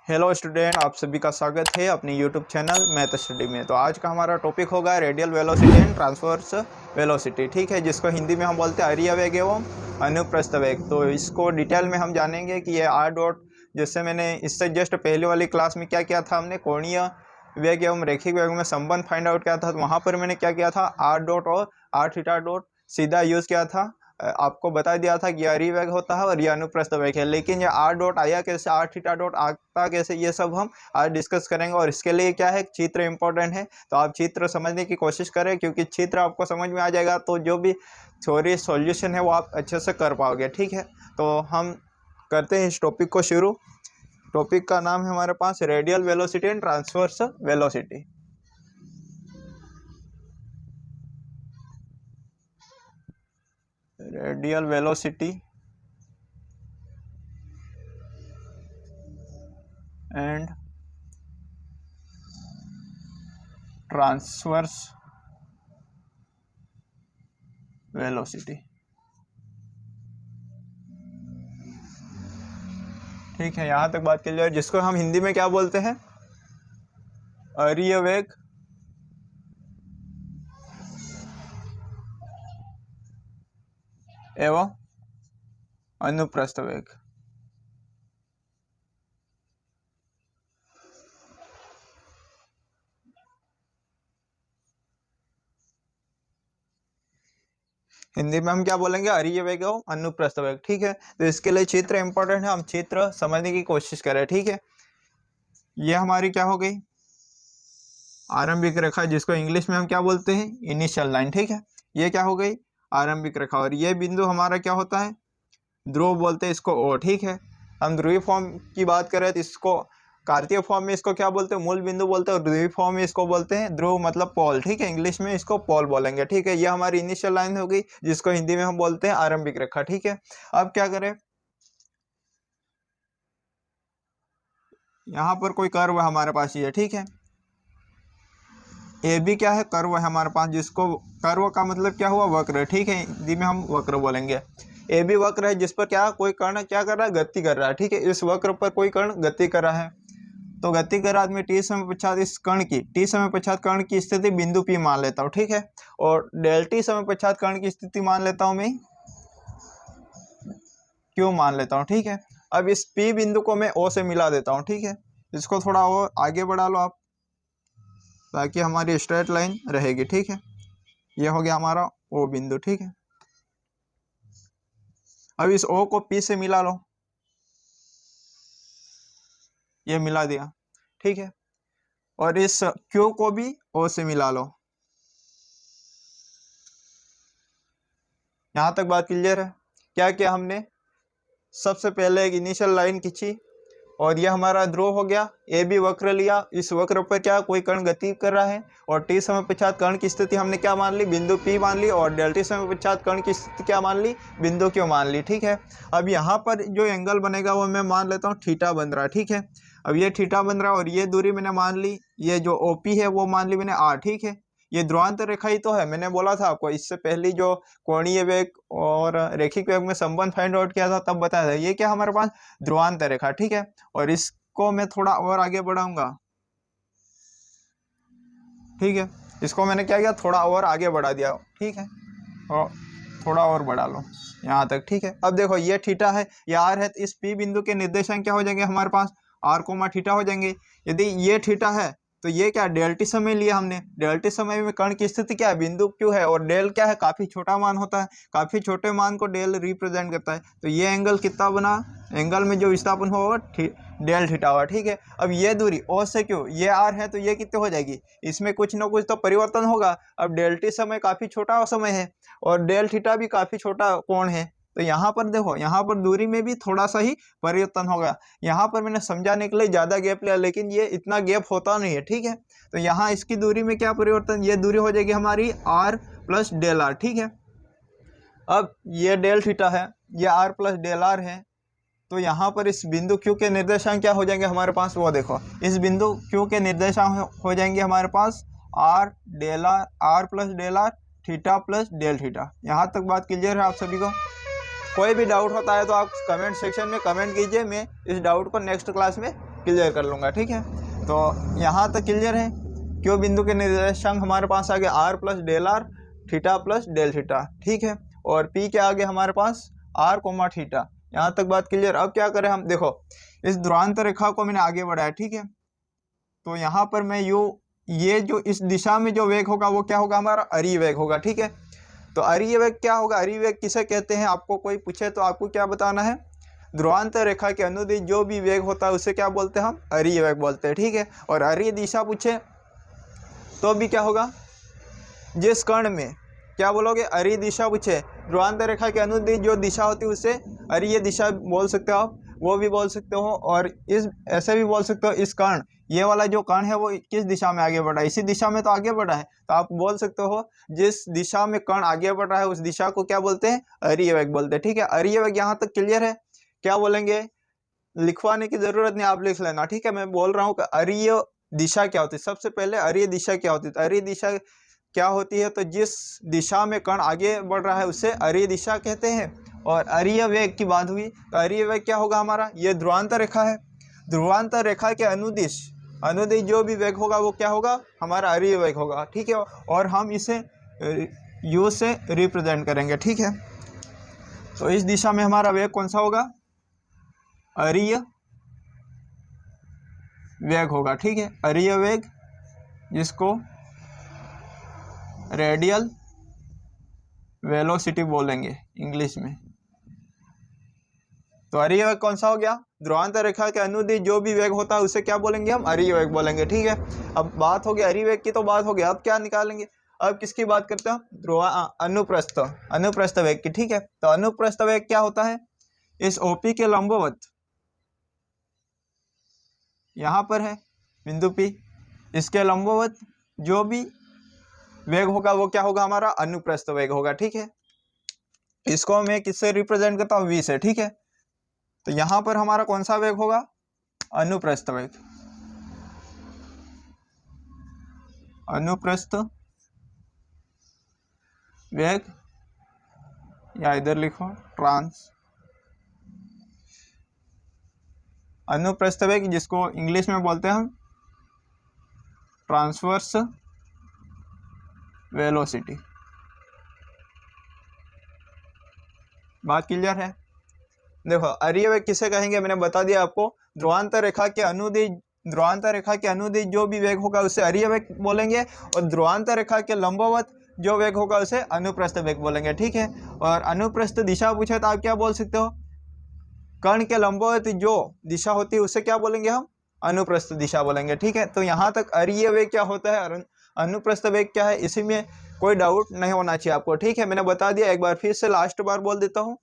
Hello student, आप सभी का स्वागत है अपने यूट्यूब चैनल मैथ स्टडी में। तो आज का हमारा टॉपिक होगा radial velocity and transverse velocity. ठीक है, जिसको हिंदी में हम बोलते हैं अरीय वेग एवं अनुप्रस्थ वेग। तो इसको डिटेल में हम जानेंगे कि ये आर डॉट, जैसे मैंने इससे जस्ट पहले वाली क्लास में क्या किया था, हमने कोणीय वेग एवं रैखिक वेग में संबंध फाइंड आउट किया था। तो वहाँ पर मैंने क्या किया था, आर डॉट और आर थीटा डॉट सीधा यूज़ किया था। आपको बता दिया था कि ये अरीय वेग होता है और ये अनुप्रस्थ वेग है। लेकिन ये आर डॉट आया कैसे, आर थीटा डॉट आता कैसे, ये सब हम आज डिस्कस करेंगे। और इसके लिए क्या है, चित्र इंपॉर्टेंट है। तो आप चित्र समझने की कोशिश करें, क्योंकि चित्र आपको समझ में आ जाएगा तो जो भी थ्योरी सॉल्यूशन है वो आप अच्छे से कर पाओगे। ठीक है, तो हम करते हैं इस टॉपिक को शुरू। टॉपिक का नाम है हमारे पास radial velocity and transverse velocity. Radial velocity and transverse velocity. ठीक है, यहाँ तक बात कर लिया, जिसको हम हिंदी में क्या बोलते हैं, अरीय वेग एवं अनुप्रस्थ वेग। हिंदी में हम क्या बोलेंगे, अरीय वेग एवं अनुप्रस्थ वेग। ठीक है, तो इसके लिए चित्र इंपॉर्टेंट है, हम चित्र समझने की कोशिश करें। ठीक है, ये हमारी क्या हो गई, आरंभिक रेखा, जिसको इंग्लिश में हम क्या बोलते हैं, इनिशियल लाइन। ठीक है, ये क्या हो गई, आरंभिक रेखा। और ये बिंदु हमारा क्या होता है, ध्रुव बोलते हैं इसको ओ। ठीक है, हम ध्रुवीय फॉर्म की बात करें तो इसको कार्तीय फॉर्म में इसको क्या बोलते हैं, मूल बिंदु बोलते हैं। और ध्रुवीय फॉर्म में इसको बोलते हैं ध्रुव, मतलब पोल। ठीक है, इंग्लिश में इसको पोल बोलेंगे। ठीक है, ये हमारी इनिशियल लाइन हो गई, जिसको हिंदी में हम बोलते हैं आरंभिक रेखा। ठीक है, अब क्या करें, यहाँ पर कोई कर्व है हमारे पास ये। ठीक है, ए बी क्या है, कर्व है हमारे पास, जिसको कर्व का मतलब क्या हुआ, वक्र। ठीक है, हिंदी में हम वक्र बोलेंगे। ए बी वक्र है, जिस पर क्या कोई कर्ण क्या कर रहा है, गति कर रहा है। ठीक है, इस वक्र पर कोई कर्ण गति कर रहा है। तो गति कर आदमी टी समय पश्चात इस कर्ण की, टी समय पश्चात कर्ण की स्थिति बिंदु पी मान लेता हूँ। ठीक है, और डेल टी समय पश्चात कर्ण की स्थिति मान लेता हूँ मैं क्यों मान लेता हूँ। ठीक है, अब इस पी बिंदु को मैं ओ से मिला देता हूँ। ठीक है, इसको थोड़ा और आगे बढ़ा लो आप, ताकि हमारी स्ट्रेट लाइन रहेगी। ठीक है, ये हो गया हमारा ओ बिंदु। ठीक है, अब इस ओ को पी से मिला लो, ये मिला दिया। ठीक है, और इस क्यू को भी ओ से मिला लो। यहां तक बात क्लियर है। क्या किया हमने, सबसे पहले एक इनिशियल लाइन खींची, और यह हमारा ध्रुव हो गया। ए बी वक्र लिया, इस वक्र पर क्या कोई कर्ण गति कर रहा है, और टी समय पश्चात कर्ण की स्थिति हमने क्या मान ली, बिंदु पी मान ली। और डेल टी समय पश्चात कर्ण की स्थिति क्या मान ली, बिंदु क्यू मान ली। ठीक है, अब यहाँ पर जो एंगल बनेगा वो मैं मान लेता हूँ थीटा बन रहा है। ठीक है, अब ये थीटा बन रहा है, और ये दूरी मैंने मान ली, ये जो ओपी है वो मान ली मैंने आर। ठीक है, ये ध्रुवांतर रेखा ही तो है, मैंने बोला था आपको इससे पहले जो कोणीय वेग और रैखिक वेग में संबंध फाइंड आउट किया था तब बताया था। ये क्या हमारे पास ध्रुवांतर रेखा। ठीक है, और इसको मैं थोड़ा और आगे बढ़ाऊंगा। ठीक है, इसको मैंने क्या किया, थोड़ा और आगे बढ़ा दिया। ठीक है, और थोड़ा और बढ़ा लो यहाँ तक। ठीक है, अब देखो ये थीटा है, ये आर है, तो इस पी बिंदु के निर्देशांक क्या हो जाएंगे हमारे पास, आर कोमा थीटा हो जाएंगे। यदि ये थीटा है तो ये क्या, डेल टी समय लिया हमने। डेल टी समय में कर्ण की स्थिति क्या है, बिंदु क्यू है, और डेल क्या है, काफी छोटा मान होता है, काफी छोटे मान को डेल रिप्रेजेंट करता है। तो ये एंगल कितना बना, एंगल में जो विस्थापन होगा डेल थीटा होगा। ठीक है, अब ये दूरी ओ से क्यू, ये आर है, तो ये कितने हो जाएगी, इसमें कुछ ना कुछ तो परिवर्तन होगा। अब डेल टी समय काफी छोटा समय है, और डेल थीटा भी काफी छोटा कोण है। तो यहाँ पर देखो, यहाँ पर दूरी में भी थोड़ा सा ही परिवर्तन होगा। यहाँ पर मैंने समझाने के लिए ज्यादा गैप लिया, लेकिन ये इतना गैप होता नहीं है। ठीक है, तो यहाँ इसकी दूरी में क्या परिवर्तन, ये दूरी हो जाएगी हमारी आर प्लस डेल आर। ठीक है, अब ये डेल थीटा है, ये आर प्लस डेल आर है, तो यहाँ पर इस बिंदु क्यू के निर्देशांक क्या हो जाएंगे हमारे पास, वो देखो, इस बिंदु क्यू के निर्देशांक हो जाएंगे हमारे पास R del R, R plus del R, theta plus del theta. यहाँ तक बात क्लियर है आप सभी को। कोई भी डाउट होता है तो आप कमेंट सेक्शन में कमेंट कीजिए, मैं इस डाउट को नेक्स्ट क्लास में क्लियर कर लूँगा, ठीक है। तो यहाँ तक क्लियर है। क्यू बिंदु के निर्देशांक हमारे पास आ गए R plus del R theta plus del theta, ठीक है। और पी के आगे हमारे पास आर कोमा थीटा। यहाँ तक बात क्लियर। अब क्या करें हम, देखो इस ध्रुवांतर रेखा को मैंने आगे बढ़ाया, ठीक है। तो यहाँ पर मैं ये जो इस दिशा में जो वेग होगा वो क्या होगा, हमारा अरीय वेग होगा, ठीक है। तो अरीय वेग क्या होगा, अरीय वेग किसे कहते हैं, आपको कोई पूछे तो आपको क्या बताना है, ध्रुवांतर रेखा के अनुदिश जो भी वेग होता है उसे क्या बोलते हैं, हम अरीय वेग बोलते हैं, ठीक है। और अरीय दिशा पूछे तो भी क्या होगा, जिस कर्ण में क्या बोलोगे, अरीय दिशा पूछे, ध्रुवांतर रेखा के अनुदिश जो दिशा होती है उसे अरीय दिशा बोल सकते हो आप, वो भी बोल सकते हो। और इस ऐसे भी बोल सकते हो, इस कर्ण, ये वाला जो कर्ण है वो किस दिशा में आगे बढ़ा है, इसी दिशा में तो आगे बढ़ा है। तो आप बोल सकते हो जिस दिशा में कर्ण आगे बढ़ रहा है उस दिशा को क्या बोलते हैं, अरीय वेग बोलते हैं, ठीक है। अरीय वेग यहाँ तक क्लियर है। क्या बोलेंगे, लिखवाने की जरूरत नहीं, आप लिख लेना, ठीक है। मैं बोल रहा हूँ कि अरीय दिशा क्या होती है। सबसे पहले अरीय दिशा क्या होती है, तो अरीय दिशा क्या होती है, तो जिस दिशा में कण आगे बढ़ रहा है उसे अरीय दिशा कहते हैं। और अरीय वेग की बात हुई तो अरीय वेग क्या होगा हमारा, ये ध्रुवांतर रेखा है, ध्रुवांतर रेखा के अनुदिश जो भी वेग होगा वो क्या होगा, हमारा अरीय वेग होगा, ठीक है। और हम इसे यू से रिप्रेजेंट करेंगे, ठीक है। तो इस दिशा में हमारा वेग कौन सा होगा, अरीय वेग होगा, ठीक है। अरीय वेग जिसको रेडियल वेलोसिटी बोलेंगे इंग्लिश में। तो अरीय वेग कौन सा हो गया, ध्रुवांतर रेखा के अनुदिश जो भी वेग होता है उसे क्या बोलेंगे, हम अरीय वेग बोलेंगे, ठीक है। अब बात हो गई अरीय वेग की, तो बात हो गई, अब क्या निकालेंगे, अब किसकी बात करते हैं, अनुप्रस्थ वेग की, ठीक है। तो अनुप्रस्थ वेग क्या होता है, इस ओपी के लंबवत, यहाँ पर है बिंदु पी, इसके लंबवत जो भी वेग होगा वो क्या होगा, हमारा अनुप्रस्थ वेग होगा, ठीक है। इसको मैं किससे रिप्रेजेंट करता हूँ, वी से, ठीक है। तो यहां पर हमारा कौन सा वेग होगा, अनुप्रस्थ वेग, अनुप्रस्थ वेग, या इधर लिखो अनुप्रस्थ वेग, जिसको इंग्लिश में बोलते हैं हम ट्रांसवर्स वेलोसिटी। बात क्लियर है। देखो अरीय वेग किसे कहेंगे, मैंने बता दिया आपको, ध्रुवांतर रेखा के अनुदिश जो भी वेग होगा उसे अरीय वेग बोलेंगे, और ध्रुवांतर रेखा के लंबवत जो वेग होगा उसे अनुप्रस्थ वेग बोलेंगे, ठीक है। और अनुप्रस्थ दिशा पूछे तो आप क्या बोल सकते हो, कर्ण के लंबवत जो दिशा होती है उसे क्या बोलेंगे, हम अनुप्रस्थ दिशा बोलेंगे, ठीक है। तो यहाँ तक अरीय वेग क्या होता है और अनुप्रस्थ वेग क्या है, इसी में कोई डाउट नहीं होना चाहिए आपको, ठीक है। मैंने बता दिया, एक बार फिर से लास्ट बार बोल देता हूँ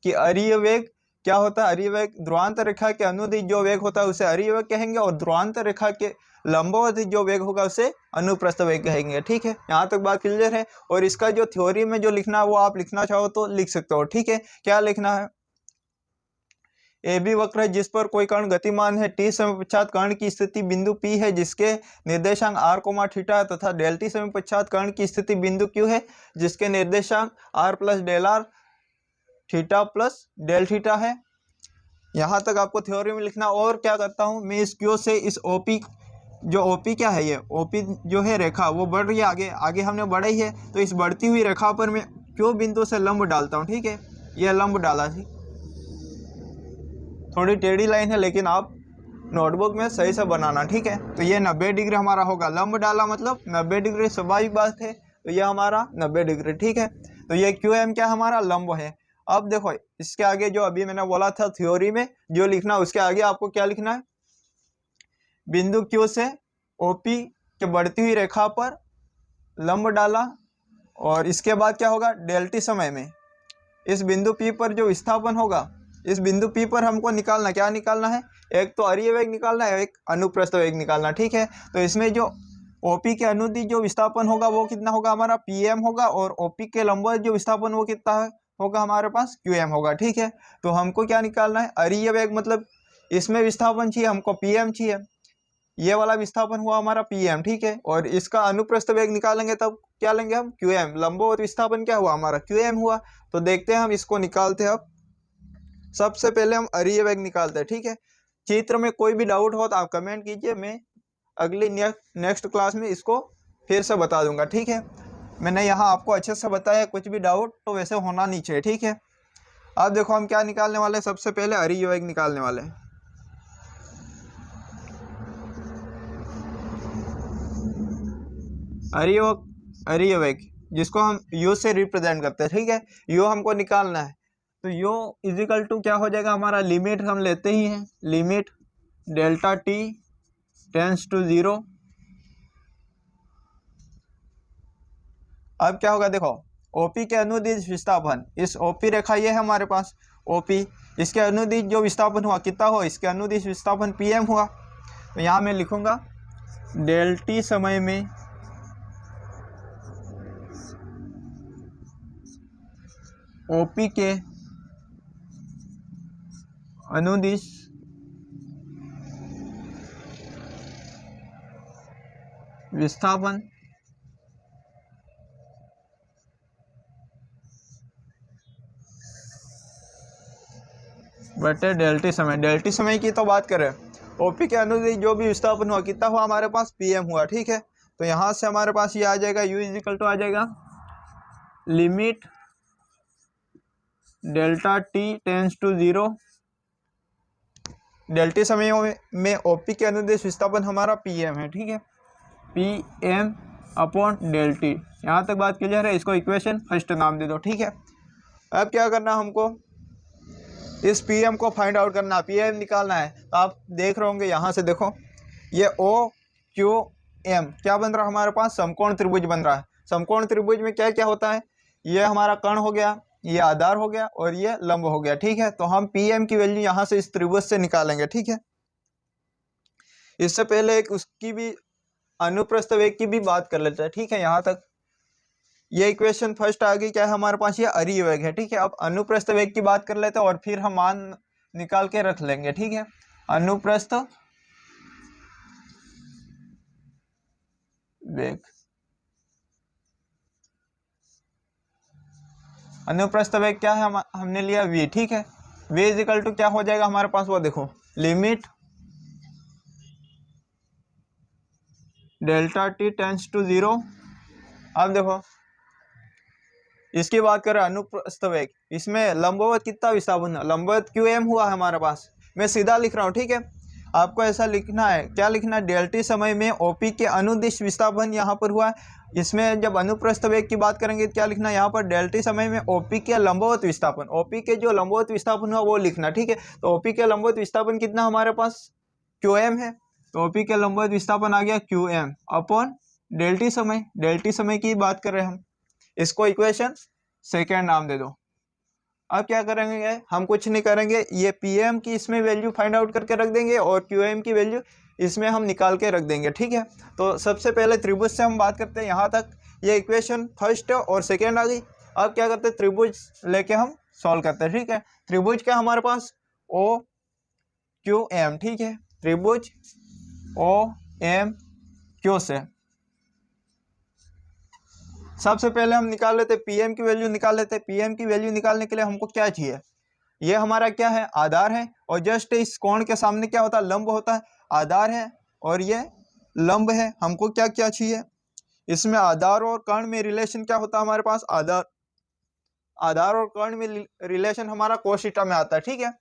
कि अरीय वेग क्या होता है, अरीय वेग ध्रुवांतर रेखा के अनुदिश जो वेग होता है उसे अरीय वेग कहेंगे, और ध्रुवांतर रेखा के लंबवत जो वेग होगा उसे अनुप्रस्थ वेग कहेंगे, ठीक है। यहाँ तक बात क्लियर है। और इसका जो थ्योरी में जो लिखना है वो आप लिखना चाहो तो लिख सकते हो, ठीक है। क्या लिखना है, ए बी वक्र है जिस पर कोई कण गतिमान है, टी समय पश्चात कण की स्थिति बिंदु पी है जिसके निर्देशांक आर कोमा थीटा है, तथा डेल टी समय पश्चात कण की स्थिति बिंदु क्यू है जिसके निर्देशांक R plus del R theta plus del theta है। यहाँ तक आपको थ्योरी में लिखना। और क्या करता हूँ मैं, इस क्यू से इस ओपी, जो ओपी क्या है, ये ओपी जो है रेखा वो बढ़ रही है आगे, आगे हमने बढ़ाई है, तो इस बढ़ती हुई रेखा पर मैं क्यू बिंदु से लंब डालता हूँ, ठीक है। ये लंब डाला थी, थोड़ी टेढ़ी लाइन है लेकिन आप नोटबुक में सही से बनाना, ठीक है। तो ये 90 डिग्री हमारा होगा, लंब डाला मतलब 90 डिग्री, स्वाभाविक बात है। तो ये हमारा 90 डिग्री, ठीक है। तो ये क्यू एम क्या हमारा लंब है। अब देखो इसके आगे जो अभी मैंने बोला था थ्योरी में जो लिखना, उसके आगे आपको क्या लिखना है, बिंदु क्यू से ओपी के बढ़ती हुई रेखा पर लंब डाला, और इसके बाद क्या होगा, डेल टी समय में इस बिंदु पी पर जो विस्थापन होगा, इस बिंदु पी पर हमको निकालना, क्या निकालना है, एक तो अरीय वेग निकालना है, एक अनुप्रस्थ वेग निकालना, ठीक है। तो इसमें जो ओपी के अनुदिश जो विस्थापन होगा वो कितना होगा, हमारा पीएम होगा, और ओपी के लंबवत जो विस्थापन वो कितना है होगा, हमारे पास क्यूएम होगा, ठीक है। तो हमको क्या निकालना है, अरीय वेग मतलब इसमें विस्थापन चाहिए, हमको पीएम चाहिए, ये वाला विस्थापन हुआ हमारा पीएम, ठीक है। और इसका अनुप्रस्थ वेग निकालेंगे तब क्या लेंगे हम, क्यूएम, लंबवत विस्थापन क्या हुआ हमारा, क्यूएम हुआ। तो देखते हैं हम इसको निकालते हैं। अब सबसे पहले हम अरीय वेग निकालते हैं, ठीक है। चित्र में कोई भी डाउट हो तो आप कमेंट कीजिए, मैं अगली नेक्स्ट क्लास में इसको फिर से बता दूंगा, ठीक है। मैंने यहाँ आपको अच्छे से बताया, कुछ भी डाउट तो वैसे होना नहीं चाहिए, ठीक है। अब देखो हम क्या निकालने वाले हैं, सबसे पहले अरियोग निकालने वाले हैं। अरियोग जिसको हम यू से रिप्रेजेंट करते हैं, ठीक है। यू हमको निकालना है, तो यू इजिकल टू क्या हो जाएगा हमारा, लिमिट हम लेते ही हैं, limit delta T tends to 0। अब क्या होगा देखो, ओपी के अनुदिश विस्थापन, इस ओपी रेखा ये है हमारे पास ओपी, इसके अनुदिश जो विस्थापन हुआ कितना हो, इसके अनुदिश विस्थापन पीएम हुआ। तो यहाँ मैं लिखूंगा डेल टी समय में ओपी के अनुदिश विस्थापन बटे डेल्टी समय, डेल्टी समय की तो बात करें, ओपी के अनुदिश जो भी विस्थापन हुआ कितना हुआ हमारे पास, पीएम हुआ, ठीक है। तो यहाँ से हमारे पास ये आ जाएगा, यू इजिकल टू आ जाएगा limit delta T tends to 0, delta T समय में ओपी के अनुदिश विस्थापन हमारा पीएम है, ठीक है, पीएम अपॉन डेल्टी। यहाँ तक बात क्लियर है, इसको इक्वेशन फर्स्ट नाम दे दो, ठीक है। अब क्या करना हमको, इस पीएम को फाइंड आउट करना, पीएम निकालना है। तो आप देख रहे होंगे यहाँ से देखो, ये ओ क्यू एम क्या बन रहा है हमारे पास, समकोण त्रिभुज बन रहा है। समकोण त्रिभुज में क्या क्या होता है, ये हमारा कर्ण हो गया, ये आधार हो गया और ये लंब हो गया, ठीक है। तो हम पीएम की वैल्यू यहाँ से इस त्रिभुज से निकालेंगे, ठीक है। इससे पहले एक उसकी भी अनुप्रस्थ वेग की भी बात कर लेते हैं, ठीक है। यहाँ तक ये इक्वेशन फर्स्ट आ गई, क्या है हमारे पास, ये अरिवेग है, ठीक है। अब अनुप्रस्थ वेग की बात कर लेते हैं और फिर हम मान निकाल के रख लेंगे, ठीक है। अनुप्रस्थ वेग, अनुप्रस्थ वेग क्या है, हमने लिया v, ठीक है। v इजिकल टू क्या हो जाएगा हमारे पास, वो देखो limit delta T tends to 0। अब देखो इसकी बात करें अनुप्रस्थ वेग, इसमें लंबवत कितना विस्थापन है, लंबवत क्यू एम हुआ है हमारे पास। मैं सीधा लिख रहा हूँ, ठीक है। आपको ऐसा लिखना है, क्या लिखना है, डेल्टी समय में ओपी के अनुदिश विस्थापन यहाँ पर हुआ है। इसमें जब अनुप्रस्थ वेग की बात करेंगे क्या लिखना है, यहाँ पर डेल्टी समय में ओपी के लंबवत विस्थापन, ओपी के जो लंबवत विस्थापन हुआ वो लिखना, ठीक है। तो ओपी के लंबवत विस्थापन कितना हमारे पास, क्यू एम है। तो ओपी के लंबवत विस्थापन आ गया क्यू एम अपॉन डेल्टी समय, डेल्टी समय की बात कर रहे हैं हम, इसको इक्वेशन सेकेंड नाम दे दो। अब क्या करेंगे, हम कुछ नहीं करेंगे, ये पीएम की इसमें वैल्यू फाइंड आउट करके रख देंगे और क्यूएम की वैल्यू इसमें हम निकाल के रख देंगे, ठीक है। तो सबसे पहले त्रिभुज से हम बात करते हैं, यहाँ तक ये इक्वेशन फर्स्ट और सेकेंड आ गई। अब क्या करते हैं, त्रिभुज लेके हम सॉल्व करते हैं, ठीक है। त्रिभुज क्या हमारे पास, ओ क्यू एम, ठीक है। त्रिभुज ओ एम क्यू से सबसे पहले हम निकाल लेते पीएम की वैल्यू निकाल लेते। पीएम की वैल्यू निकालने के लिए हमको क्या चाहिए, ये हमारा क्या है, आधार है, और जस्ट इस कोण के सामने क्या होता है, लंब होता है। आधार है और ये लंब है, हमको क्या क्या चाहिए, इसमें आधार और कर्ण में रिलेशन क्या होता है हमारे पास, आधार और कर्ण में रिलेशन हमारा कोस थीटा में आता है, ठीक है,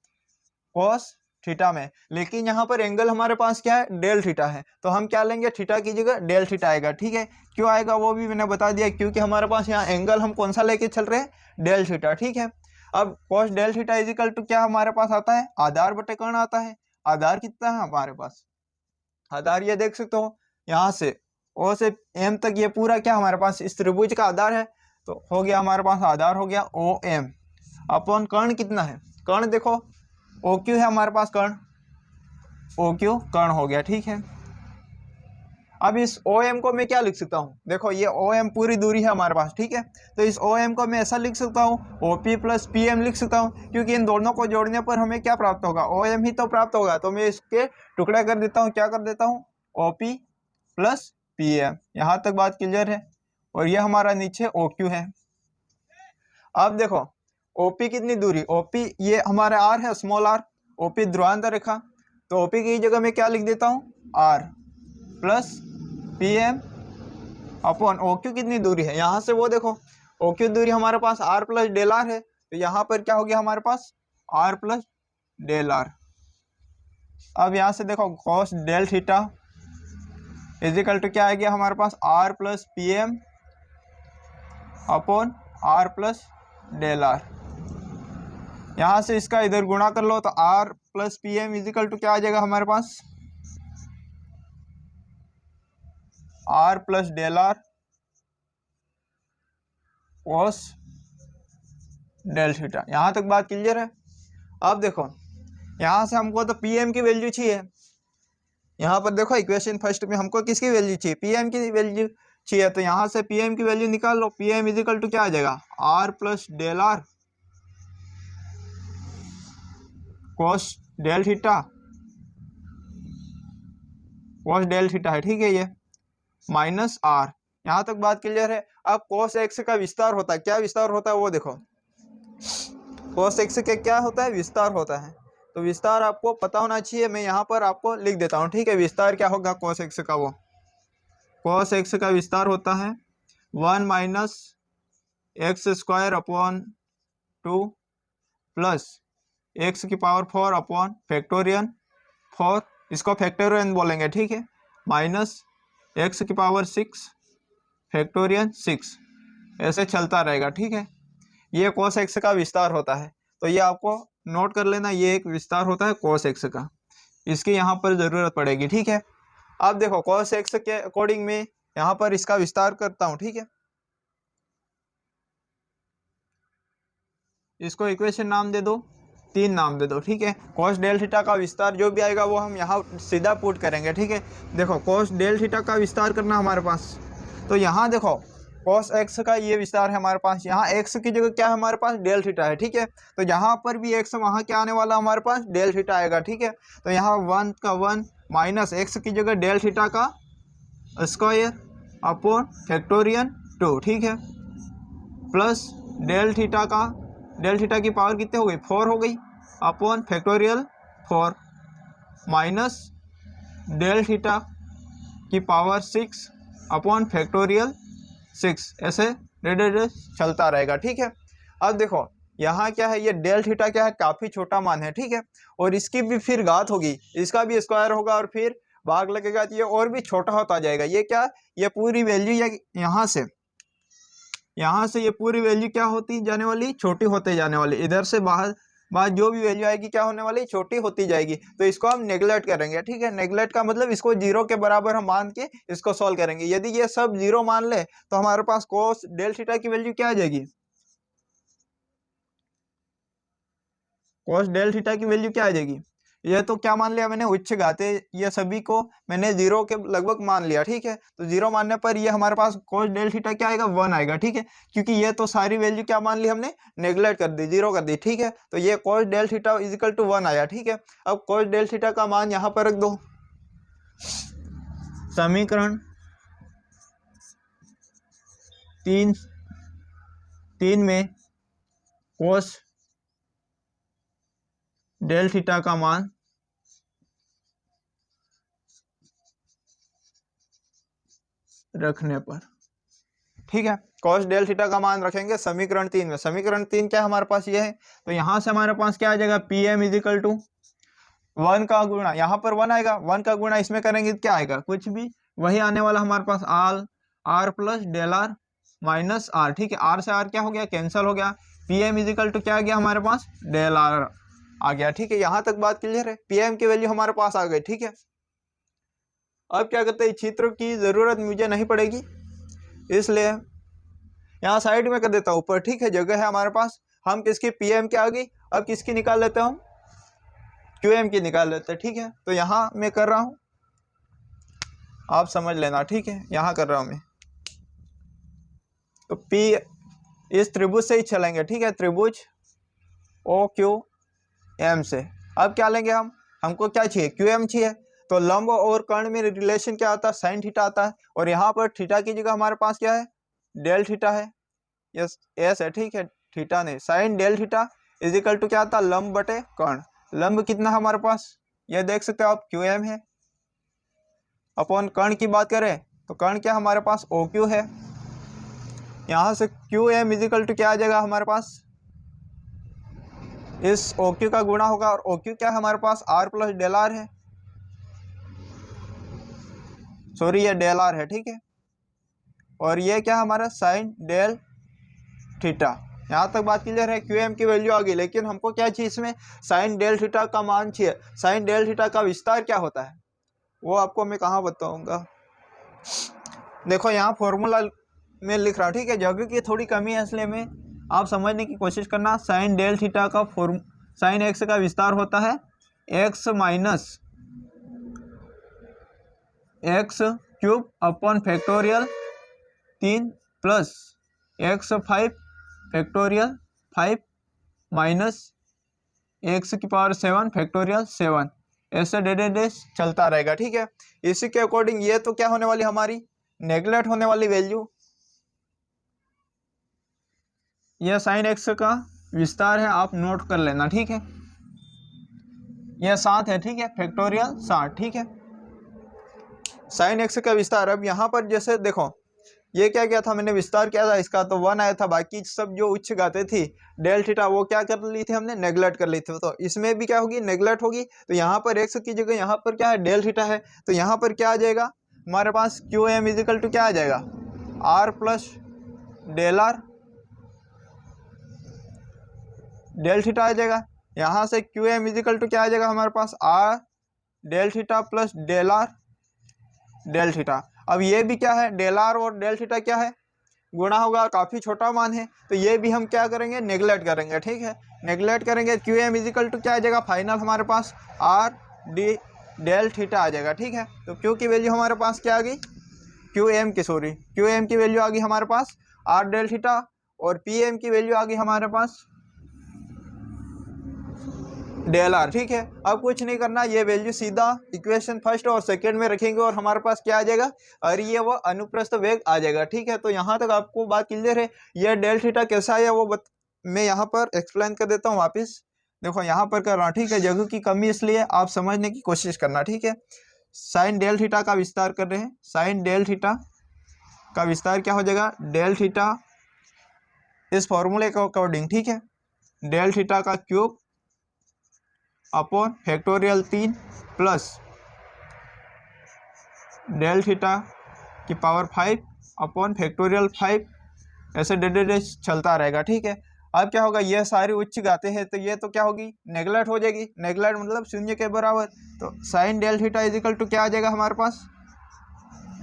कोस थीटा में। लेकिन यहाँ पर एंगल हमारे पास क्या है, डेल थीटा है, तो हम क्या लेंगे, थीटा की जगह डेल थीटा आएगा, ठीक है। क्यों आएगा वो भी मैंने बता दिया, क्योंकि हमारे पास यहाँ एंगल हम कौन सा लेके चल रहे हैं, डेल थीटा, ठीक है। अब कोस डेल थीटा इजिकल टू क्या हमारे पास आता है, आधार बटे कर्ण आता है। आधार कितना है हमारे पास, आधार ये देख सकते हो, यहाँ से ओ से एम तक ये पूरा क्या हमारे पास इस त्रिभुज का आधार है। तो हो गया हमारे पास, आधार हो गया ओ एम अपॉन कर्ण कितना है, कर्ण देखो ओ क्यू है हमारे पास, कर्ण ओ क्यू कर्ण हो गया, ठीक है। अब इस ओ एम को मैं क्या लिख सकता हूँ, देखो ये ओ एम पूरी दूरी है हमारे पास, ठीक है। तो इस ओ एम को मैं ऐसा लिख सकता हूँ, O P plus P M लिख सकता हूँ, क्योंकि इन दोनों को जोड़ने पर हमें क्या प्राप्त होगा, ओ एम ही तो प्राप्त होगा। तो मैं इसके टुकड़े कर देता हूँ, क्या कर देता हूँ, O P plus P M. यहाँ तक बात क्लियर है, और ये हमारा नीचे ओ क्यू है। अब देखो ओपी कितनी दूरी, ओपी ये हमारा आर है, स्मॉल आर, ओपी ध्रुवांतर रेखा, तो ओपी की जगह मैं क्या लिख देता हूँ, R plus P M upon O Q कितनी दूरी है, यहाँ से वो देखो ओ क्यू दूरी हमारे पास आर प्लस डेल आर है, तो यहाँ पर क्या हो गया हमारे पास आर प्लस डेल आर। अब यहाँ से देखो cos del theta equal to क्या आ गया हमारे पास R plus P M upon R plus del R. यहाँ से इसका इधर गुणा कर लो तो R plus P M equal to क्या आ जाएगा हमारे पास R plus del R cos del theta. यहाँ तक बात क्लियर है। अब देखो यहाँ से हमको तो पी एम की वैल्यू चाहिए, यहाँ पर देखो इक्वेशन फर्स्ट में हमको किसकी वैल्यू चाहिए, पी एम की वैल्यू चाहिए, तो यहाँ से पी एम की वैल्यू निकाल लो। पी एम इजिकल टू क्या आ जाएगा R plus del R cos del theta, cos del theta है, ठीक है, ये माइनस आर। यहाँ तक बात क्लियर है। अब कॉस एक्स का विस्तार होता है, क्या विस्तार होता है वो देखो, कॉस एक्स के क्या होता है विस्तार होता है, तो विस्तार आपको पता होना चाहिए, मैं यहाँ पर आपको लिख देता हूँ, ठीक है। विस्तार क्या होगा कॉस एक्स का, वो कॉस एक्स का विस्तार होता है 1 minus x square upon 2 plus x की पावर 4 अपॉन फैक्टोरियन 4, इसको फैक्टोरियन बोलेंगे, ठीक है, माइनस एक्स की पावर 6 फैक्टोरियन 6, ऐसे चलता रहेगा, ठीक है। ये cos x का विस्तार होता है, तो ये आपको नोट कर लेना, ये एक विस्तार होता है cos x का, इसकी यहाँ पर ज़रूरत पड़ेगी, ठीक है। अब देखो cos x के अकॉर्डिंग में यहाँ पर इसका विस्तार करता हूँ, ठीक है। इसको इक्वेशन नाम दे दो, 3 नाम दे दो, ठीक है। cos डेल थीटा का विस्तार जो भी आएगा वो हम यहाँ सीधा पुट करेंगे, ठीक है। देखो cos डेल थीटा का विस्तार करना हमारे पास, तो यहाँ देखो cos x का ये विस्तार है हमारे पास, यहाँ x की जगह क्या है हमारे पास डेल थीटा है, ठीक है। तो यहाँ पर भी x वहाँ क्या आने वाला हमारे पास डेल थीटा आएगा, ठीक है। तो यहाँ 1 का 1 माइनस x की जगह डेल थीटा का स्क्वायर अपॉन फैक्टोरियन 2, ठीक है, प्लस डेल थीटा की पावर कितने हो गई 4 हो गई upon factorial 4 minus del theta की पावर 6 अपॉन फैक्टोरियल 6, ऐसे डेढ़ चलता रहेगा, ठीक है। अब देखो यहाँ क्या है, ये डेल थीटा क्या है काफ़ी छोटा मान है, ठीक है, और इसकी भी फिर घात होगी, इसका भी स्क्वायर होगा और फिर भाग लगेगा तो ये और भी छोटा होता जाएगा। ये क्या, ये पूरी वैल्यू यहाँ से ये पूरी वैल्यू क्या होती जाने वाली छोटी होते जाने वाली, इधर से बाहर जो भी वैल्यू आएगी क्या होने वाली छोटी होती जाएगी, तो इसको हम नेगलेक्ट करेंगे, ठीक है। नेगलेक्ट का मतलब इसको 0 के बराबर हम मान के इसको सॉल्व करेंगे। यदि ये सब 0 मान ले तो हमारे पास cos डेल थीटा की वैल्यू क्या आ जाएगी, cos डेल थीटा की वैल्यू क्या आ जाएगी, ये तो क्या मान लिया मैंने उच्च घाते, ये सभी को मैंने 0 के लगभग मान लिया, ठीक है। तो 0 मानने पर ये हमारे पास cos डेल थीटा क्या आएगा 1 आएगा, ठीक है, क्योंकि ये तो सारी वैल्यू क्या मान ली हमने नेगलेक्ट कर दी, 0 कर दी, ठीक है। तो ये cos del theta equal to 1 आया, ठीक है। अब cos डेल थीटा का मान यहाँ पर रख दो, समीकरण 3 में cos डेल थीटा का मान रखने पर, ठीक है, cos डेल थीटा का मान रखेंगे समीकरण 3 में। समीकरण 3 क्या हमारे पास ये है, तो यहाँ से हमारे पास क्या आ जाएगा पी एम इजिकल टू 1 का गुणा, यहाँ पर 1 आएगा, 1 का गुणा इसमें करेंगे क्या आएगा कुछ भी वही आने वाला हमारे पास R plus del R minus R, ठीक है। आर से आर क्या हो गया कैंसिल हो गया, पी एम इजिकल टू क्या आ गया हमारे पास डेल आर आ गया, ठीक है। यहाँ तक बात क्लियर है, पी एम की वैल्यू हमारे पास आ गई, ठीक है। अब क्या करते हैं, चित्र की जरूरत मुझे नहीं पड़ेगी इसलिए यहाँ साइड में कर देता हूँ ऊपर, ठीक है, जगह है हमारे पास। हम किसकी पी एम की आ गई, अब किसकी निकाल लेते हैं हम क्यू एम की निकाल लेते हैं, ठीक है। तो यहाँ मैं कर रहा हूँ, आप समझ लेना, ठीक है, यहाँ कर रहा हूँ मैं। तो पी इस त्रिभुज से ही चलेंगे, ठीक है, त्रिभुज ओ क्यू एम से। अब क्या लेंगे हमको क्या चाहिए क्यू एम चाहिए, तो लंब और कर्ण में रिलेशन क्या आता है साइन थीटा आता है, और यहाँ पर थीटा की जगह हमारे पास क्या है डेल थीटा है, यस एस है, ठीक है, थीटा नहीं sine del theta equal to क्या आता है लंब बटे कर्ण। लंब कितना हमारे पास ये देख सकते हो आप क्यू एम है। अपन कर्ण की बात करें तो कर्ण क्या हमारे पास ओ क्यू है। यहाँ से क्यू एम इजिकल टू क्या आ जाएगा हमारे पास, इस ओ क्यू का गुणा होगा, और ओ क्यू क्या है हमारे पास आर प्लस डेल आर है, सॉरी ये डेल आर है, ठीक है। और ये क्या हमारा साइन डेल थीटा। यहाँ तक बात क्लियर है, क्यू एम की वैल्यू आ गई, लेकिन हमको क्या चाहिए इसमें, साइन डेल थीटा का मान चाहिए। साइन डेल थीटा का विस्तार क्या होता है वो आपको मैं कहाँ बताऊंगा। देखो यहाँ फॉर्मूला में लिख रहा हूँ, ठीक है, जगह की थोड़ी कमी है इसलिए में आप समझने की कोशिश करना। साइन डेल थीटा का साइन एक्स का विस्तार होता है x minus x cube upon factorial 3 plus x 5 factorial 5 minus x की पावर 7 फैक्टोरियल 7, ऐसे डे चलता रहेगा, ठीक है। इसी के अकॉर्डिंग ये तो क्या होने वाली हमारी नेगलेक्ट होने वाली वैल्यू, यह साइन एक्स का विस्तार है, आप नोट कर लेना, ठीक है। यह 7 है, ठीक है, फैक्टोरियल 7, ठीक है, साइन एक्स का विस्तार। अब यहाँ पर जैसे देखो ये क्या किया था मैंने, विस्तार किया था इसका तो 1 आया था, बाकी सब जो उच्च गाते थी डेल थीटा वो क्या कर ली थी हमने, नेगलेक्ट कर ली थी। तो इसमें भी क्या होगी, नेगलेक्ट होगी। तो यहाँ पर एक्स की जगह यहाँ पर क्या है, डेल थीटा है, तो यहाँ पर क्या आ जाएगा हमारे पास, क्यू एम इजिकल टू क्या आ जाएगा, R plus del R del theta आ जाएगा। यहाँ से क्यू एम इजिकल टू क्या आ जाएगा हमारे पास, R del theta plus del R del theta. अब ये भी क्या है, डेल आर और डेल थीटा क्या है, गुणा होगा, काफ़ी छोटा मान है, तो ये भी हम क्या करेंगे, नेगलेक्ट करेंगे, ठीक है, नेगलेक्ट करेंगे। क्यू एम इजिकल टू क्या आ जाएगा फाइनल हमारे पास, आर डी डेल थीटा आ जाएगा, ठीक है। तो क्यू की वैल्यू हमारे पास क्या आ गई, क्यू एम की वैल्यू आ गई हमारे पास आर डेल थीटा, और पी एम की वैल्यू आ गई हमारे पास डेल आर, ठीक है। अब कुछ नहीं करना, ये वैल्यू सीधा इक्वेशन फर्स्ट और सेकंड में रखेंगे और हमारे पास क्या आ जाएगा, और ये वो अनुप्रस्थ वेग आ जाएगा, ठीक है। तो यहाँ तक आपको बात क्लियर है। ये डेल थीटा कैसा है वो मैं यहाँ पर एक्सप्लेन कर देता हूँ वापस। देखो यहाँ पर कर रहा हूँ, ठीक है, जगह की कमी इसलिए आप समझने की कोशिश करना, ठीक है। साइन डेल थीटा का विस्तार कर रहे हैं, साइन डेल थीटा का विस्तार क्या हो जाएगा, डेल थीटा इस फॉर्मूले के अकॉर्डिंग, ठीक है, डेल थीटा का cube upon factorial 3 plus del theta की पावर 5 अपॉन फैक्टोरियल 5, ऐसे डे चलता रहेगा, ठीक है। अब क्या होगा, ये सारी उच्च गाते हैं तो ये तो क्या होगी, नेगलेक्ट हो जाएगी, नेगलेक्ट मतलब शून्य के बराबर। तो sine del theta equal to क्या आ जाएगा हमारे पास,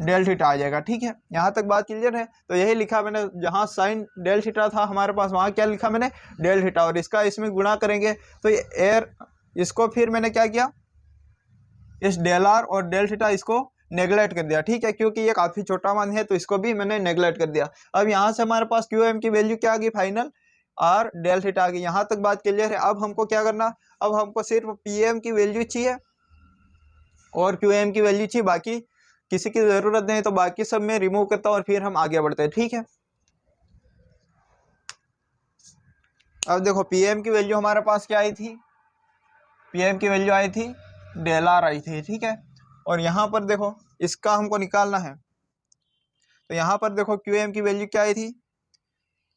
डेल थीटा आ जाएगा, ठीक है। यहाँ तक बात क्लियर है। तो यही लिखा मैंने, जहाँ साइन डेल थीटा था हमारे पास वहाँ क्या लिखा मैंने, डेल थीटा, और इसका इसमें गुणा करेंगे तो ये एयर, इसको फिर मैंने क्या किया, इस डेल आर और डेल थीटा इसको नेगलेक्ट कर दिया, ठीक है, क्योंकि ये काफ़ी छोटा मान है तो इसको भी मैंने नेगलेक्ट कर दिया। अब यहाँ से हमारे पास क्यू एम की वैल्यू क्या आ गई फाइनल, आर डेल थीटा आ गई। यहाँ तक बात क्लियर है। अब हमको क्या करना, अब हमको सिर्फ पी एम की वैल्यू चाहिए और क्यू एम की वैल्यू चाहिए, बाकी किसी की ज़रूरत नहीं, तो बाकी सब मैं रिमूव करता हूँ और फिर हम आगे बढ़ते हैं, ठीक है। अब देखो पी एम की वैल्यू हमारे पास क्या आई थी, पी एम की वैल्यू आई थी डेल आर आई थी, ठीक है। और यहाँ पर देखो इसका हमको निकालना है, तो यहाँ पर देखो क्यू एम की वैल्यू क्या आई थी,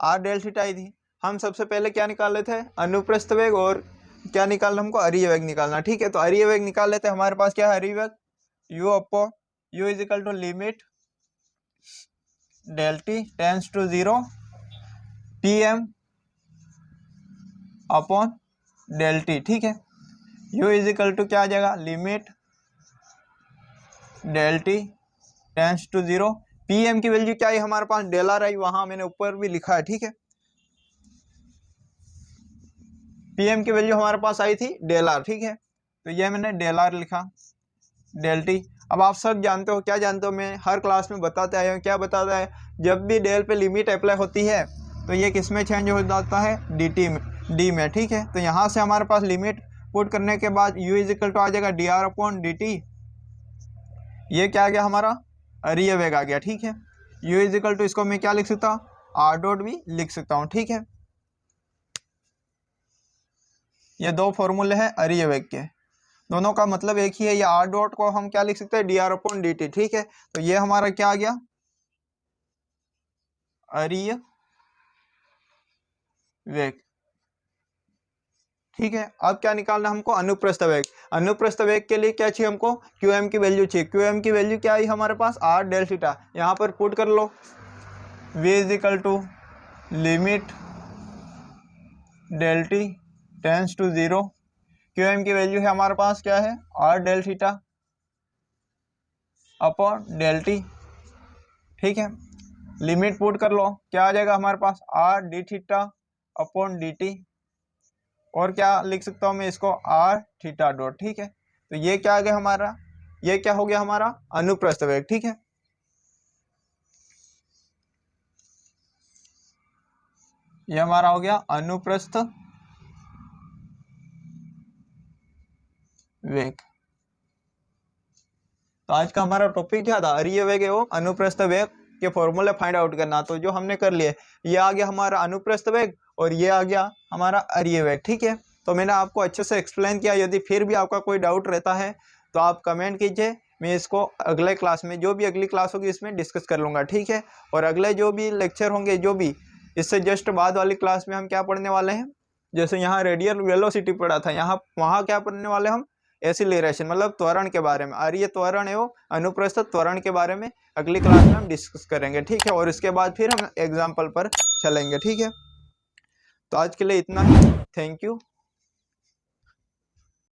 आर डेल थीटा आई थी। हम सबसे पहले क्या निकाल लेते हैं, अनुप्रस्थ वेग, और क्या निकालना हमको, अरीय वेग निकालना, ठीक है। तो अरीय वेग निकाल लेते हैं। हमारे पास क्या है अरीय वेग, U upon U is equal to limit del T tends to 0 P M upon del T, ठीक है। यू इज इक्वल टू क्या आ जाएगा, limit del T tends to 0, P M की वैल्यू क्या है हमारे पास, डेल आर आई, वहां मैंने ऊपर भी लिखा है, ठीक है। पी एम की वैल्यू हमारे पास आई थी डेल आर, ठीक है, तो ये मैंने डेल आर लिखा, डेल टी। अब आप सब जानते हो, क्या जानते हो, मैं हर क्लास में बताते आया हूँ, क्या बताता है, जब भी डेल पे लिमिट अप्लाई होती है तो ये किस में चेंज हो जाता है, डी में, ठीक है। तो यहाँ से हमारे पास लिमिट पुट करने के बाद u इज इक्वल टू आ जाएगा D R upon D T, ये क्या आ गया हमारा अरीय वेग आ गया, ठीक है। u इज इक्वल टू इसको मैं क्या लिख सकता हूँ, आर डॉट भी लिख सकता हूँ, ठीक है। ये दो फॉर्मूले हैं अरीय वेग के। दोनों का मतलब एक ही है। ये आर डॉट को हम क्या लिख सकते हैं, D R upon D T. ठीक है, तो ये हमारा क्या आ गया, अरीय वेग। ठीक है, अब क्या निकालना हमको, अनुप्रस्थ वेग। अनुप्रस्थ वेग के लिए क्या चाहिए हमको, क्यू एम की वैल्यू चाहिए। क्यू एम की वैल्यू क्या आई हमारे पास, आर डेल थीटा। यहाँ पर पुट कर लो, v is equal to limit del T tends to 0। Q M की वैल्यू है हमारे पास क्या है, R del theta upon del T. ठीक है, लिमिट पुट कर लो, क्या आ जाएगा हमारे पास, R D theta upon D T, और क्या लिख सकता हूँ मैं इसको, आर थीटा डॉट। ठीक है, तो ये क्या आ गया हमारा, ये क्या हो गया हमारा, अनुप्रस्थ वेग। ठीक है, ये हमारा हो गया अनुप्रस्थ वेग। तो आज का हमारा टॉपिक क्या था, अरीय वेग एवं अनुप्रस्थ वेग के फॉर्मूले फाइंड आउट करना। तो जो हमने कर लिए, ये आ गया हमारा अनुप्रस्थ वेग और ये आ गया हमारा अरीय वेग। ठीक है, तो मैंने आपको अच्छे से एक्सप्लेन किया। यदि फिर भी आपका कोई डाउट रहता है तो आप कमेंट कीजिए, मैं इसको अगले क्लास में, जो भी अगली क्लास होगी इसमें डिस्कस कर लूँगा। ठीक है, और अगले जो भी लेक्चर होंगे, जो भी इससे जस्ट बाद वाली क्लास में हम क्या पढ़ने वाले हैं, जैसे यहाँ रेडियल वेलोसिटी पढ़ा था, यहाँ वहाँ क्या पढ़ने वाले हम, एसिलेरेशन मतलब त्वरण के बारे में, अरीय त्वरण एवं अनुप्रस्थ त्वरण के बारे में अगली क्लास में हम डिस्कस करेंगे। ठीक है, और इसके बाद फिर हम एग्जाम्पल पर चलेंगे। ठीक है, तो आज के लिए इतना ही, थैंक यू।